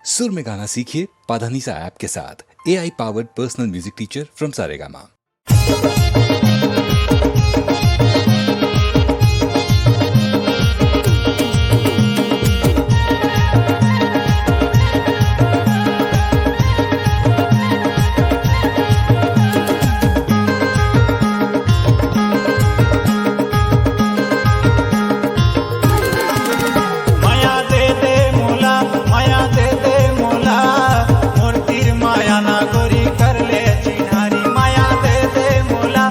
सुर में गाना सीखिए पाधानीसा ऐप के साथ। AI powered personal music teacher from Saregama. माया ना गोरी कर ले चिन्हारी, माया दे दे मोला,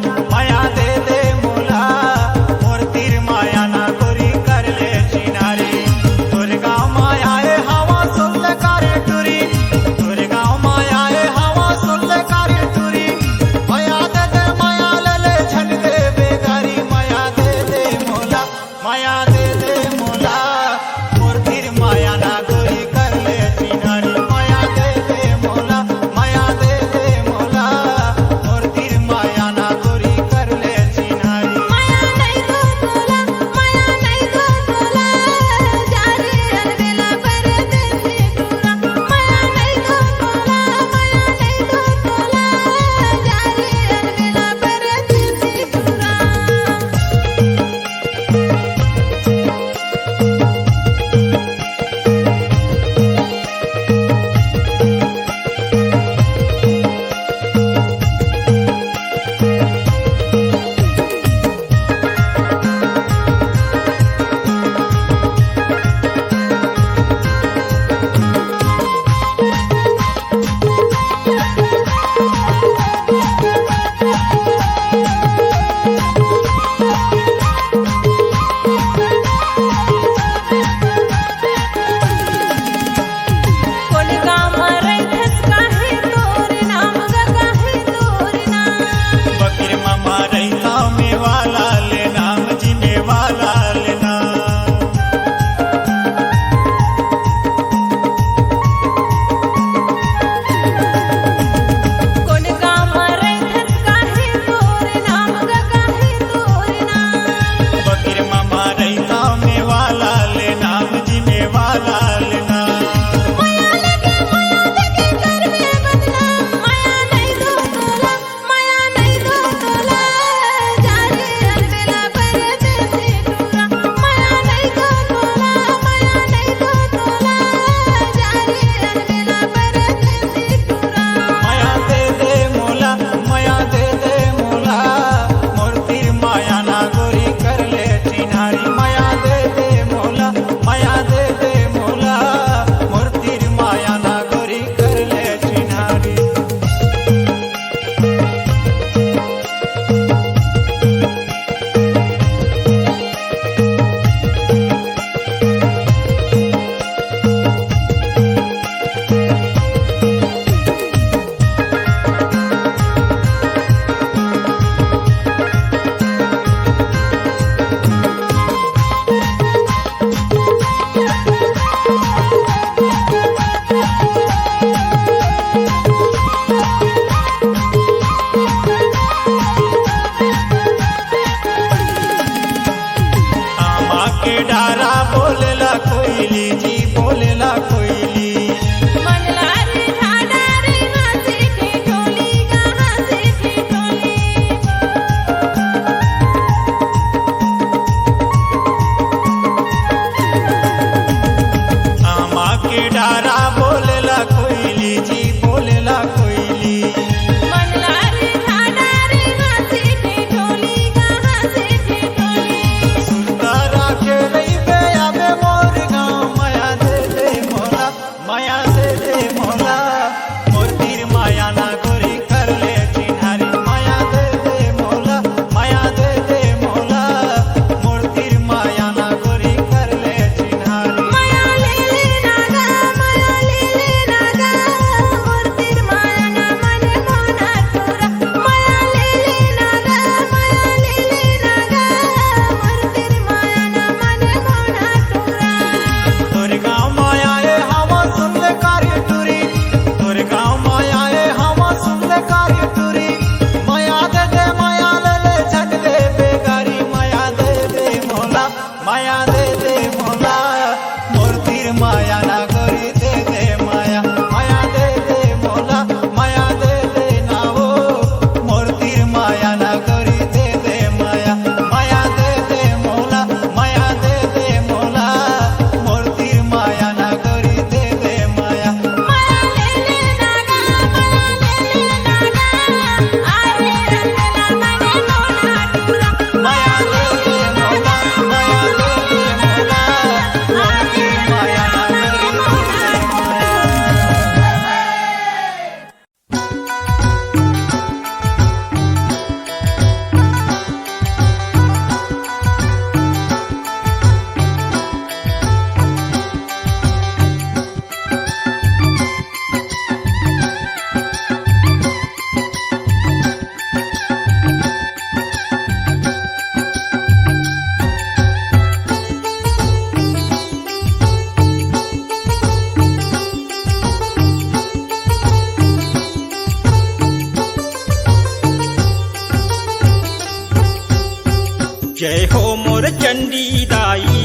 जय हो मोर चंडी दाई,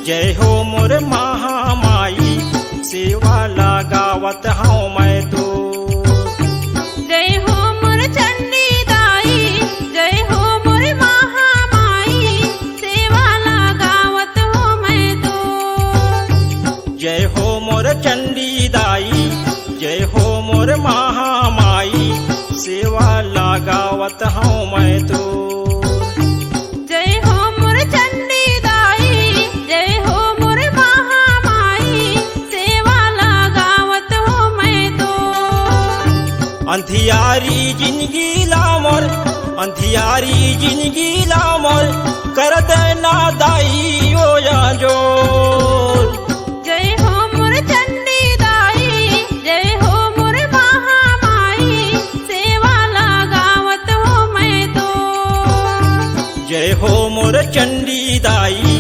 जय हो मोर महामाई, सेवा लगावत हूँ मैं तो। जय हो मोर चंडी दाई, जय हो मोर महामाई, सेवा लगावत हूँ मैं तो। जय हो मोर चंडी दाई, जय हो मोर महामाई, सेवा लगावत हूँ मैं तो। जय हो मोर चंडी दाई, जय हो मोर महामाई, सेवा लगावत हूँ मैं तो। अंधियारी जिंदगी ला मोर, अंधियारी जिंदगी ला मोर, कर देना दाई ओ या जोर। जय हो मोर चंडी दाई, जय हो मोर महामाई, सेवा लगावत हूँ मैं तो। जय हो मोर चंडी दाई,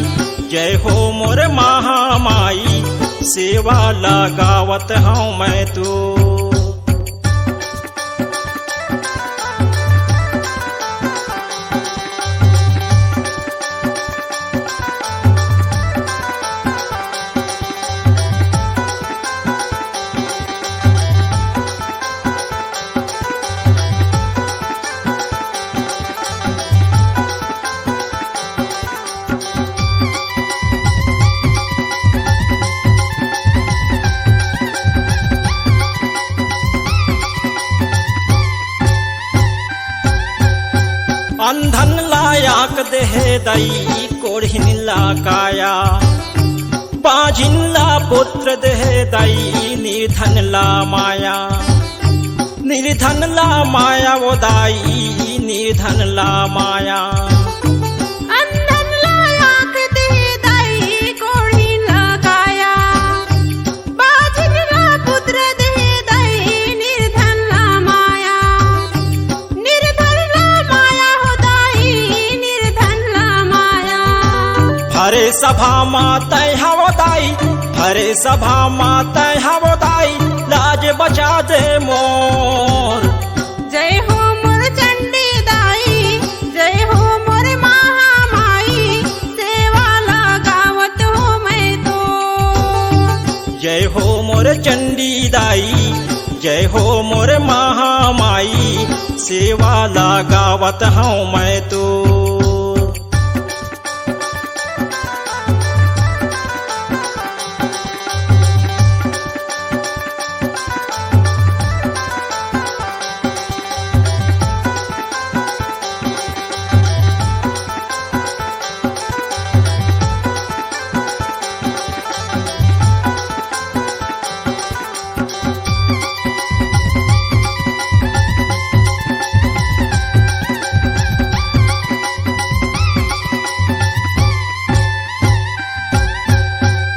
जय हो मोर महामाई, सेवा लगावत हूँ मैं तो। अंधन लायाक देह दई कोढ़िन ला काया, बाजिन ला पुत्र देह दई निर्धन ला माया। निर्धन ला माया वो दाई, निर्धन ला माया। अंधन लायाक देह दाई कोढ़ी लगाया, बाजिन ला पुत्र देह दाई निर्धन ला माया। निर्धन ला माया हो दाई, निर्धन ला माया। हरे सभा मातै हवो दाई, हरे सभा मातै हवो दाई, लाज बचा दे मोर। जय हो मोर चंडी दाई, जय हो मोर महामाई, सेवा लगावत हूँ मैं तो। जय हो मोर चंडी दाई, जय हो मोर महामाई, सेवा लगावत हूँ मैं तो।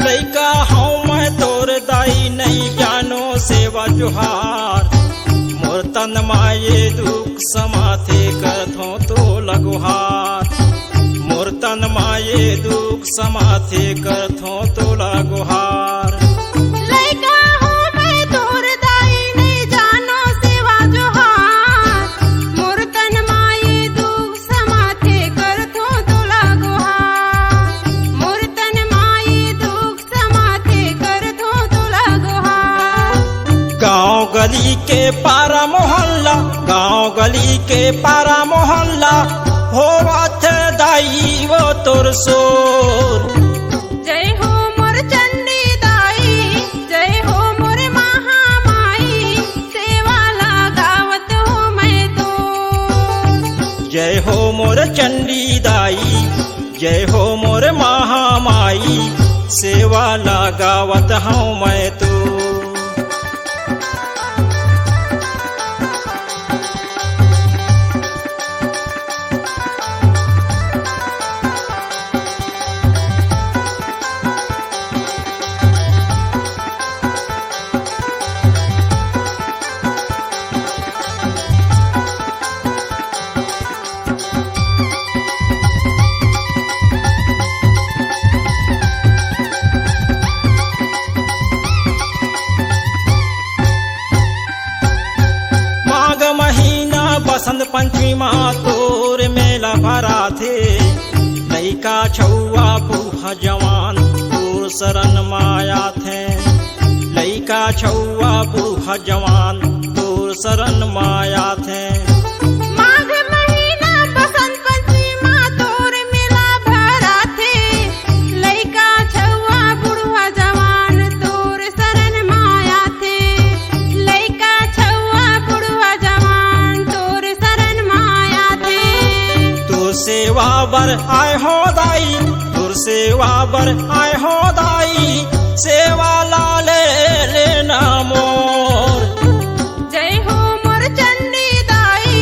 लइका हूँ मैं तोर दाई, नहीं जानो सेवा जुहार। मोर तन माये दुख समाथे करथो तो लगुहार। मोर तन माये दुख समाथे करथो तो लगुहार। लइका हूँ मैं तोर दाई, नहीं जानो सेवा जोहार। मोर तन माये दुख समाथे करथो तोला गुहार। मोर तन माये दुख समाथे करथो तोला गुहार। गाँव गली के पारा मोहल्ला, गाँव गली के पारा मोहल्ला, हो बात दाई वो तोर सोर। जय हो मोर चंडी दाई, जय हो मोर महामाई, सेवा लगावत हूँ मैं तो। जय हो मोर चंडी दाई, जय हो मोर महामाई, सेवा लगावत हूँ मैं तो। बसंत पंचमी माँ तोर मेला भरा थे। लइका छौआ बूढ़ा जवान तोर शरण माया थे। लइका छौआ बूढ़ा जवान तोर शरण माया थे। माघ महीना बसंत पंचमी तोर मेला भरा थे। लइका छौआ बुढ़वा जवान तोर शरण माया थे। लइका छौआ बुढ़वा जवान तोर शरण माया थे। तोर सेवा बर आय हो दाई, तोर सेवा बर आय हो दाई, सेवा लाले लेना मोर। जय हो मोर चंडी दाई,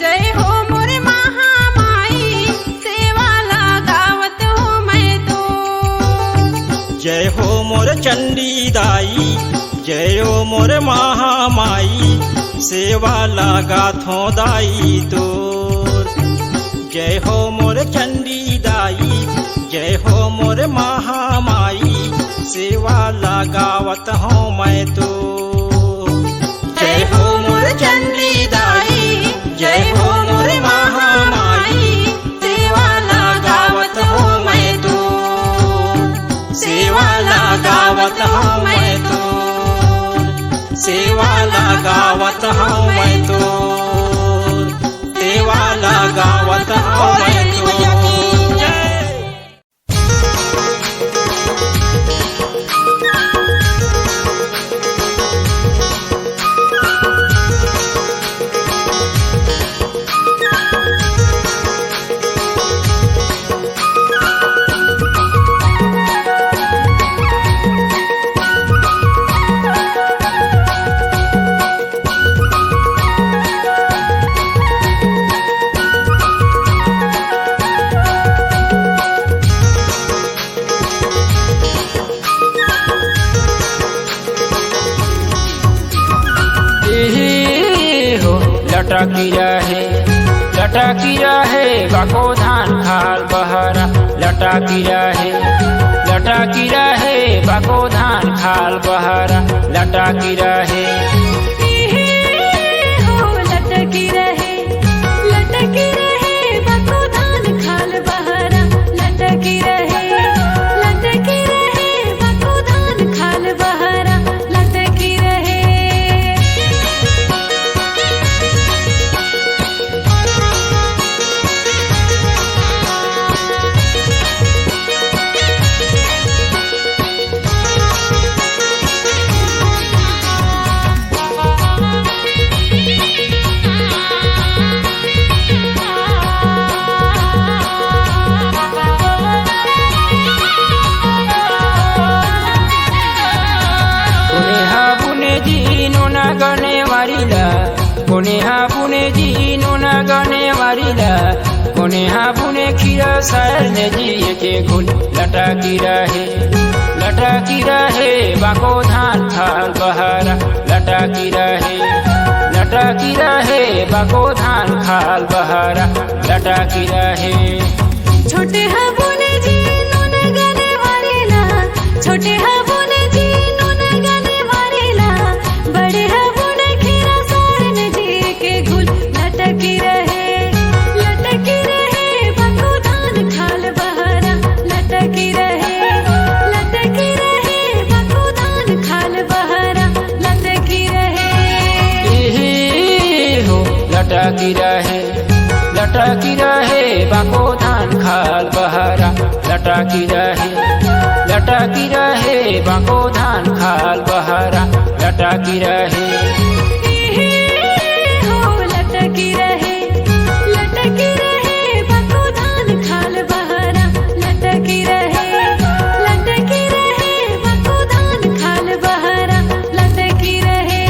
जय हो मोर महामाई, सेवा लगावत हो मैं तो। जय हो मोर चंडी दाई, जय हो मोर महामाई, सेवा लगाथो दाई तोर। जय हो मोर चंडी दाई, जय हो मोर महामाई, सेवा लगावत हूँ मैं तो। जय हो मोर चंडी दाई, जय हो मोर महामाई, सेवा लगावत हूँ मैं तो। सेवा लगावत हूँ मैं तो, सेवा लगावत हूँ मैं तो, सेवा लगावत हूँ मैं तो। लटकी रहे बाको धान खाल बहरा। लटकी रहे बाको धान खाल बहरा। लटकी रहे लटकी रहे बाको धान खाल बहरा। लटकी रहे बाको धान खाल बहरा। लटकी रहे कोने बुने खीरा सार ने जी के गुल। लटकी रहे बाको धान खाल बहरा। लटकी रहे बाको धान खाल बहरा। लटकी रहे छोटे हबुने जी नून गने वारेला। छोटे हबुने जी नून गने वारेला। बड़े हबुने खीरा सार ने जी के गुल। लटकी रहे बाको धान खाल बहरा। लटकी रहे बाको धान खाल बहरा। लटकी रहे लटकी रहे बाको धान खाल बहरा। लटकी रहे बाको धान खाल बहरा। लटकी रहे लटकी रहे बाको धान खाल बहरा। लटकी रहे बाको धान खाल बहरा। लटकी रहे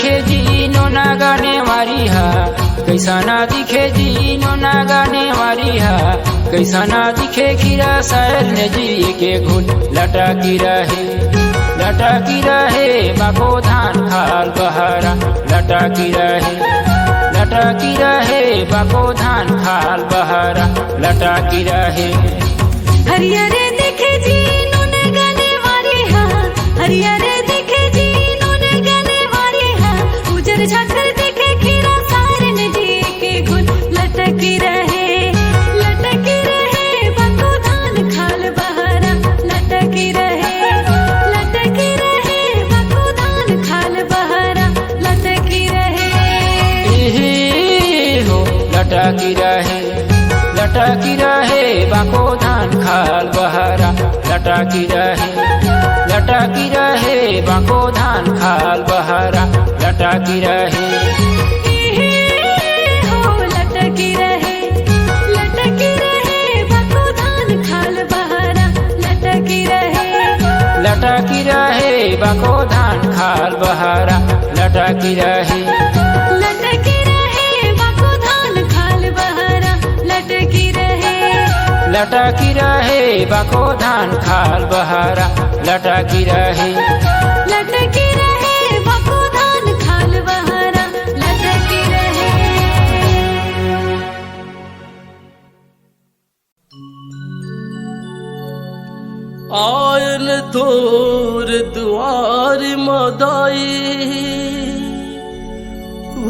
दिखे जी नोना गाने वाली हा, कैसा ना दिखे जी नोना गाने वाली हा, कैसा ना दिखे खीरा सायल ने जी के घुन लटकी रहे बाको धान खाल बहारा, लटकी रहे बाको धान खाल बहारा, लटकी रहे। हरियर दिखे जी नून गाने वाली हा, हरियर दिखे जी नून गाने वाली हा, उजर झाकर दिखे खीरा सारन जी के गुण लटकी रहे बाको धान खाल बहारा, लटकी रहे बाको धान खाल बहारा, लटकी रहे। हो लटकी रहे बाको धान खाल बहारा, लटकी रहे बाको धान खाल बहारा, लटकी रहे। हो लटकी रहे बाको धान खाल बहारा, लटकी रहे बाको धान खाल बहारा, लटकी रहे। लटकी रहे बाको धान खाल बहारा, लटकी रहे बाको धान खाल बहारा, लटकी रहे। लटकी रहे बाको धान खाल बहारा, लटकी रहे। आयन तोर दुआर मदाई,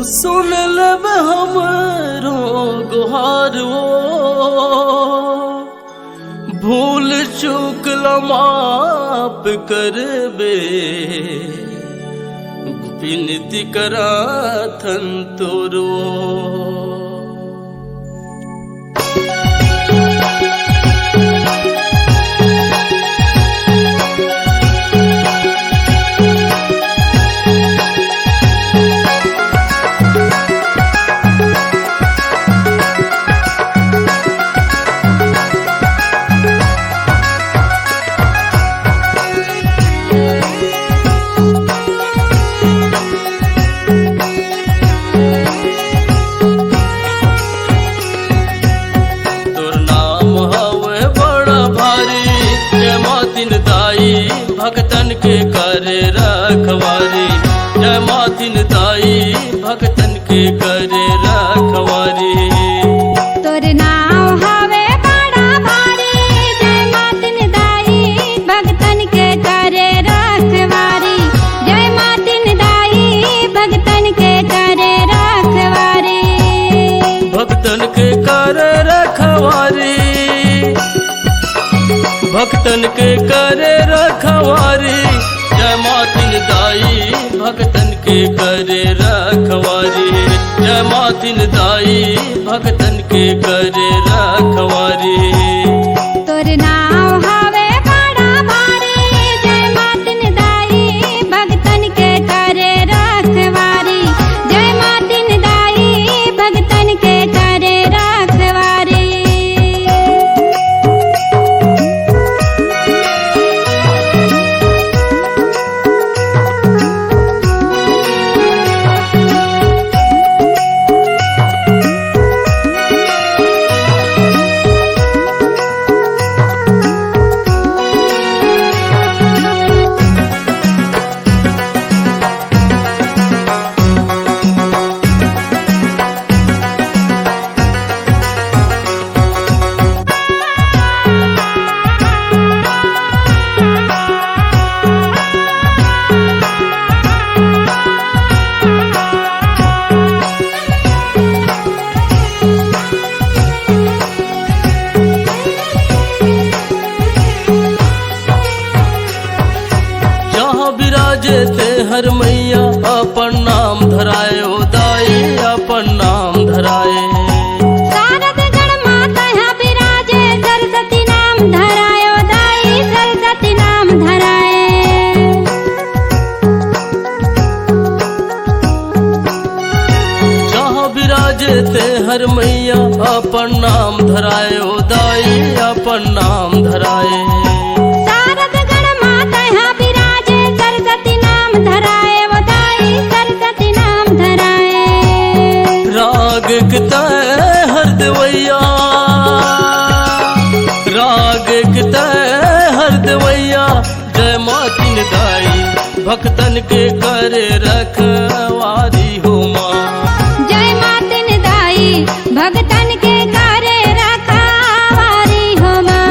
सुन लब हमरो गुहार वो, भूल चूक माप करबे, विनती कराथन तोरो। भक्तन के करे रखवारी, जय मातिन दाई भक्तन के करे रखवारी। तोर नाम हवे बड़ा भारी, जय मातिन दाई भक्तन के करे रखवारी, जय मातिन दाई भक्तन के करे रखवारी। भक्तन के करे रखवारी, भक्तन के करे रखवारी, जय मातिन दाई भक्तन के करे रखवारी, जय मातिन दाई भक्तन के करे रखवारी। तोर नाम हवे बड़ा भारी, जय मातिन दाई भक्तन के करे रखवारी, जय मातिन दाई भक्तन के करे रखवारी। हर मैया अपन नाम धराए, ओ दाई अपन नाम धराए। शारद गण माता यहाँ विराजे, सरस्वती नाम धराए, ओ दाई सरस्वती नाम धराए। जहाँ विराजे ते हर मैया अपन नाम धराए, ओ दाई अपन नाम धराए। शारद गण माता यहाँ विराजे, सरस्वती नाम धराए, ओ दाई सरस्वती तय हर देवैया, राग तय हर देवैया, जय मातिन दाई भक्तन के करे रखवारी हो माँ। जय मातिन दाई भगतन के करे रखवारी हो माँ।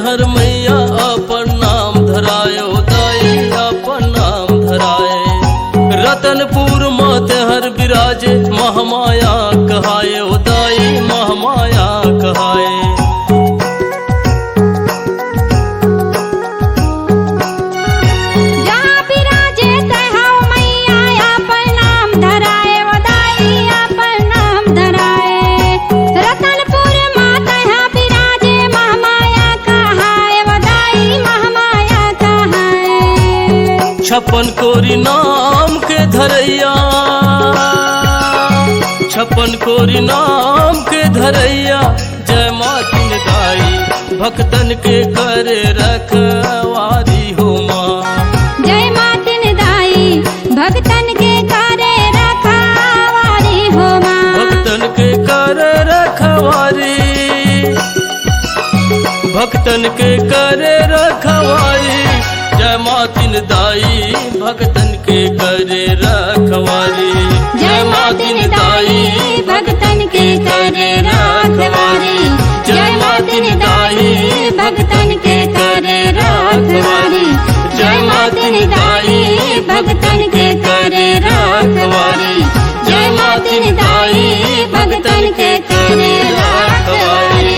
हर मैया अपन नाम धरायो दाई अपन नाम धराए। रतनपुर माते हर विराजे महामाया कहाए दाई महामाया कहाए। जहाँ विराजे तहाँ मैया अपन नाम धराए दाई अपन नाम धराए। रतनपुर माता यहाँ विराजे महामाया कहाए दाई महामाया कहाए। छप्पन कोरी नाम के धरैया, छप्पन कोरी नाम के धरैया, जय मातिन दाई भक्तन के करे रखवारी हो माँ। जय मातिन दाई भक्तन के करे रखवारी हो माँ। भक्तन के करे रखवारी, भक्तन के करे रखवारी, जय मातिन दाई भक्तन के करे रखवारी। जय मातिन दाई भक्तन के करे रखवारी। जय मातिन दाई भक्तन के करे रखवारी। जय मातिन दाई भक्तन के करे रखवारी। जय मातिन दाई भक्तन के करे रखवारी।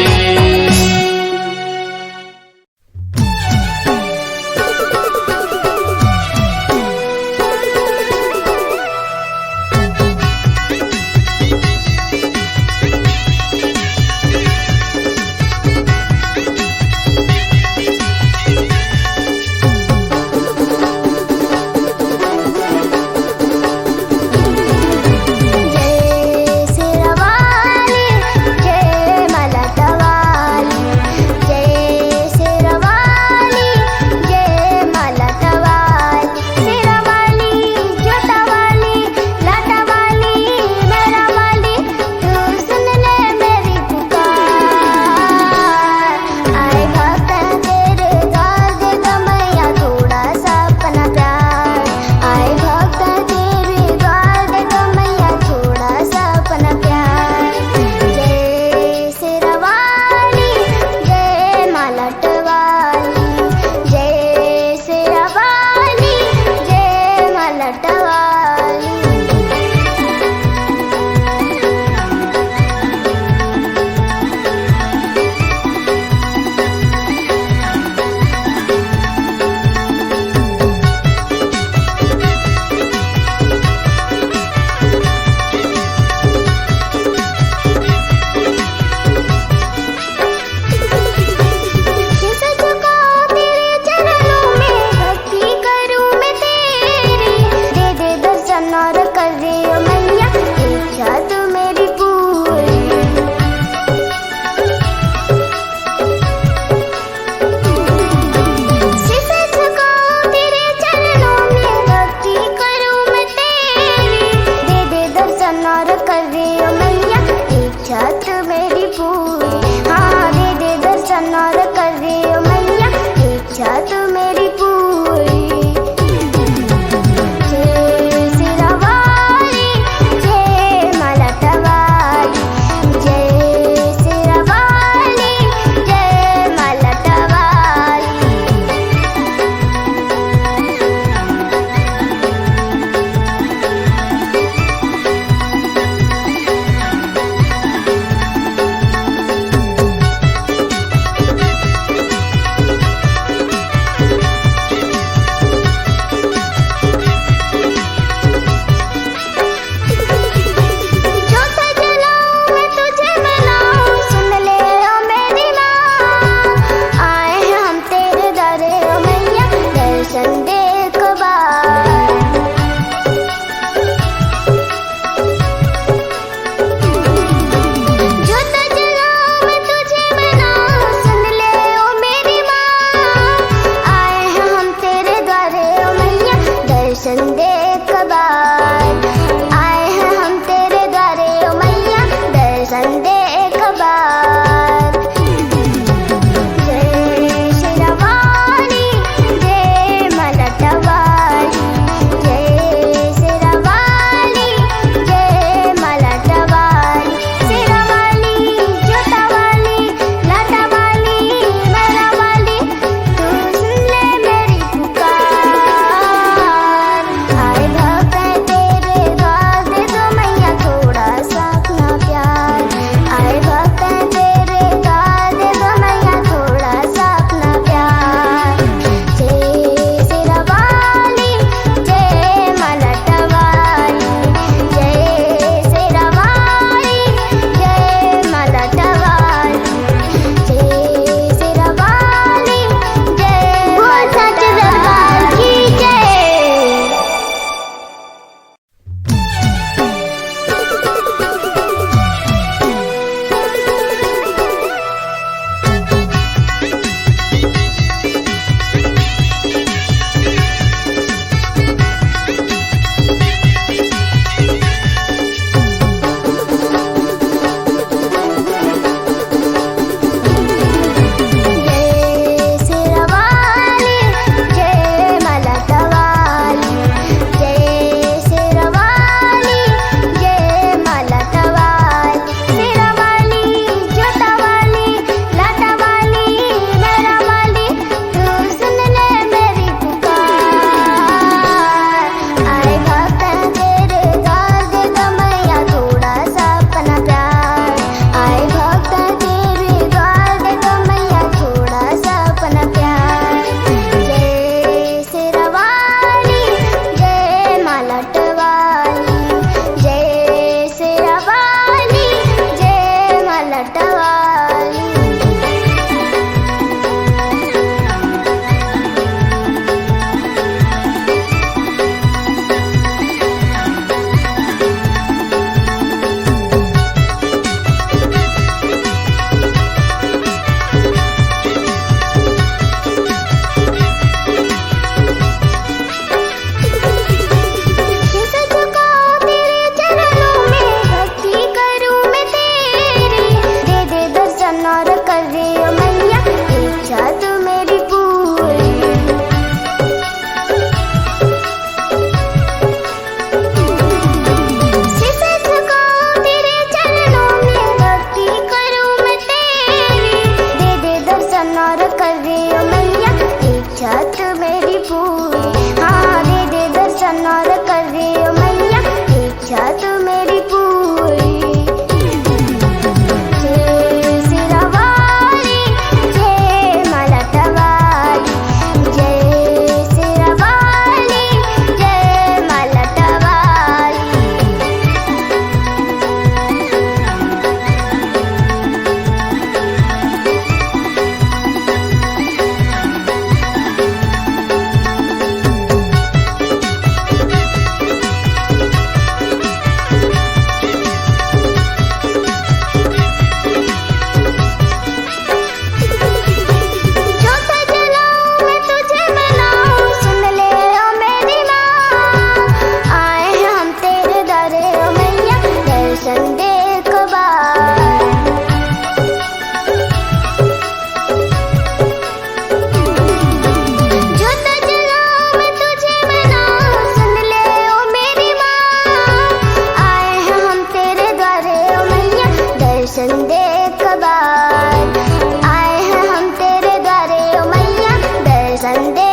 संदेश